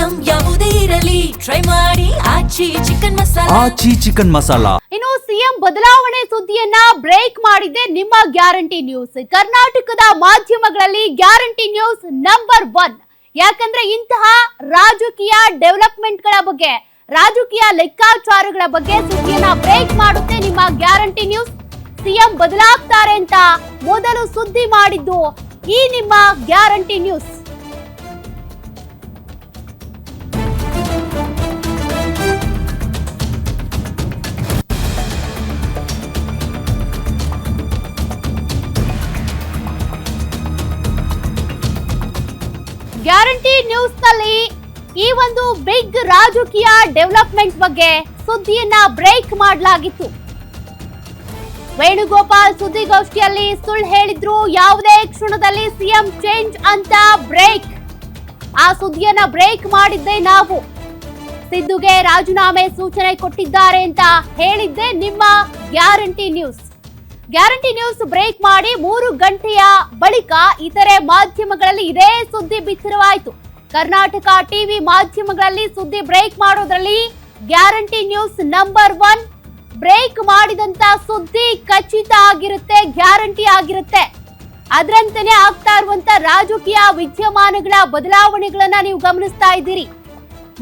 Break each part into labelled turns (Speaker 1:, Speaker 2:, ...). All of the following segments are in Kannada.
Speaker 1: ಐಟಂ ಯಾವುದೇ ಇರಲಿ ಟ್ರೈ ಮಾಡಿ ಆಚಿ ಚಿಕನ್ ಮಸಾಲಾ.
Speaker 2: ಇನ್ನು ಸಿಎಂ ಬದಲಾವಣೆ ಸುದ್ದಿಯನ್ನ ಬ್ರೇಕ್ ಮಾಡಿದೆ ನಿಮ್ಮ ಗ್ಯಾರಂಟಿ ನ್ಯೂಸ್. ಕರ್ನಾಟಕದ ಮಾಧ್ಯಮಗಳಲ್ಲಿ ಗ್ಯಾರಂಟಿ ನ್ಯೂಸ್ ನಂಬರ್ 1. ಯಾಕಂದ್ರೆ ಇಂತಹ ರಾಜಕೀಯ ಡೆವಲಪ್ಮೆಂಟ್ ಗಳ ಬಗ್ಗೆ, ರಾಜಕೀಯ ಲೆಕ್ಕಾಚಾರಗಳ ಬಗ್ಗೆ ಸುದ್ದಿಯನ್ನ ಬ್ರೇಕ್ ಮಾಡುತ್ತೆ ನಿಮ್ಮ ಗ್ಯಾರಂಟಿ ನ್ಯೂಸ್. ಸಿಎಂ ಬದಲಾಗ್ತಾರೆ ಅಂತ ಮೊದಲು ಸುದ್ದಿ ಮಾಡಿದ್ದು ಈ ನಿಮ್ಮ ಗ್ಯಾರಂಟಿ ನ್ಯೂಸ್. ಗ್ಯಾರಂಟಿ ನ್ಯೂಸ್ ನಲ್ಲಿ ಈ ಒಂದು ಬಿಗ್ ರಾಜಕೀಯ ಡೆವಲಪ್ಮೆಂಟ್ ಬಗ್ಗೆ ಸುದ್ದಿಯನ್ನ ಬ್ರೇಕ್ ಮಾಡಲಾಗಿತ್ತು. ವೇಣುಗೋಪಾಲ್ ಸುದ್ದಿಗೋಷ್ಠಿಯಲ್ಲಿ ಸುಳ್ಳು ಹೇಳಿದ್ರು, ಯಾವುದೇ ಕ್ಷಣದಲ್ಲಿ ಸಿಎಂ ಚೇಂಜ್ ಅಂತ ಬ್ರೇಕ್. ಆ ಸುದ್ದಿಯನ್ನ ಬ್ರೇಕ್ ಮಾಡಿದ್ದೆ ನಾವು. ಸಿದ್ದುಗೆ ರಾಜೀನಾಮೆ ಸೂಚನೆ ಕೊಟ್ಟಿದ್ದಾರೆ ಅಂತ ಹೇಳಿದ್ದೆ ನಿಮ್ಮ guarantee news. Guarantee news break ಮಾಡಿ 3 ಗಂಟೆಯ ಬಳಿಕ ಇತರೆ ಮಾಧ್ಯಮಗಳಲ್ಲಿ ಇದೇ ಸುದ್ದಿ ಬಿತ್ತರವಾಯಿತು. ಕರ್ನಾಟಕ ಟಿವಿ ಮಾಧ್ಯಮಗಳಲ್ಲಿ ಸುದ್ದಿ ಬ್ರೇಕ್ ಮಾಡೋದ್ರಲ್ಲಿ ಗ್ಯಾರಂಟಿ ನ್ಯೂಸ್ ನಂಬರ್ 1. ಬ್ರೇಕ್ ಮಾಡಿದಂತ ಸುದ್ದಿ ಖಚಿತ ಆಗಿರುತ್ತೆ, ಗ್ಯಾರಂಟಿ ಆಗಿರುತ್ತೆ. ಅದರಂತೆಯೇ ಆಗ್ತಾ ಇರುವಂತ ರಾಜಕೀಯ ವಿದ್ಯಮಾನಗಳ ಬದಲಾವಣೆಗಳನ್ನ ನೀವು ಗಮನಿಸ್ತಾ ಇದ್ದೀರಿ.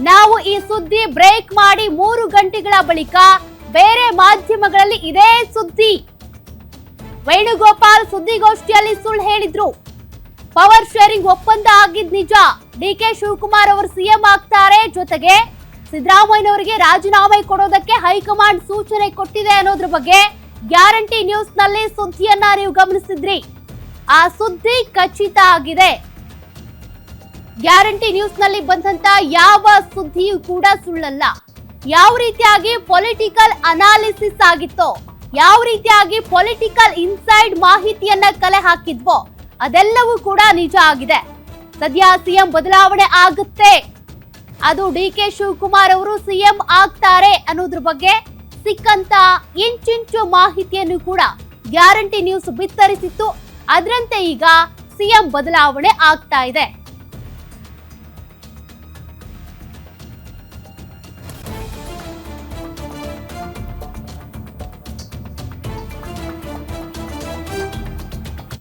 Speaker 2: ನಾವು ಈ ಸುದ್ದಿ ಬ್ರೇಕ್ ಮಾಡಿ 3 ಗಂಟೆಗಳ ಬಳಿಕ ಬೇರೆ ಮಾಧ್ಯಮಗಳಲ್ಲಿ ಇದೇ ಸುದ್ದಿ. ವೇಣುಗೋಪಾಲ್ ಸುದ್ದಿಗೋಷ್ಠಿಯಲ್ಲಿ ಸುಳ್ಳು ಹೇಳಿದ್ರು, ಪವರ್ ಶೇರಿಂಗ್ ಒಪ್ಪಂದ ಆಗಿದ್ ನಿಜ, ಡಿಕೆ ಶಿವಕುಮಾರ್ ಅವರು ಸಿಎಂ ಆಗ್ತಾರೆ, ಜೊತೆಗೆ ಸಿದ್ದರಾಮಯ್ಯನವರಿಗೆ ರಾಜೀನಾಮೆ ಕೊಡೋದಕ್ಕೆ ಹೈಕಮಾಂಡ್ ಸೂಚನೆ ಕೊಟ್ಟಿದೆ ಅನ್ನೋದ್ರ ಬಗ್ಗೆ ಗ್ಯಾರಂಟಿ ನ್ಯೂಸ್ ನಲ್ಲಿ ಸುದ್ದಿಯನ್ನ ನೀವು ಗಮನಿಸಿದ್ರಿ. ಆ ಸುದ್ದಿ ಖಚಿತ ಆಗಿದೆ. ಗ್ಯಾರಂಟಿ ನ್ಯೂಸ್ ನಲ್ಲಿ ಬಂದಂತ ಯಾವ ಸುದ್ದಿಯೂ ಕೂಡ ಸುಳ್ಳಲ್ಲ. ಯಾವ ರೀತಿಯಾಗಿ ಪೊಲಿಟಿಕಲ್ ಅನಾಲಿಸಿಸ್ ಆಗಿತ್ತೋ, ಯಾವ ರೀತಿಯಾಗಿ ಪೊಲಿಟಿಕಲ್ ಇನ್ಸೈಡ್ ಮಾಹಿತಿಯನ್ನ ಕಲೆ ಹಾಕಿದ್ವೋ ಅದೆಲ್ಲವೂ ಕೂಡ ನಿಜ ಆಗಿದೆ. ಸದ್ಯ ಸಿಎಂ ಬದಲಾವಣೆ ಆಗುತ್ತೆ, ಅದು ಡಿಕೆ ಶಿವಕುಮಾರ್ ಅವರು ಸಿಎಂ ಆಗ್ತಾರೆ ಅನ್ನೋದ್ರ ಬಗ್ಗೆ ಸಿಕ್ಕಂತ ಇಂಚಿಂಚು ಮಾಹಿತಿಯನ್ನು ಕೂಡ ಗ್ಯಾರಂಟಿ ನ್ಯೂಸ್ ಬಿತ್ತರಿಸಿತ್ತು. ಅದರಂತೆ ಈಗ ಸಿಎಂ ಬದಲಾವಣೆ ಆಗ್ತಾ ಇದೆ.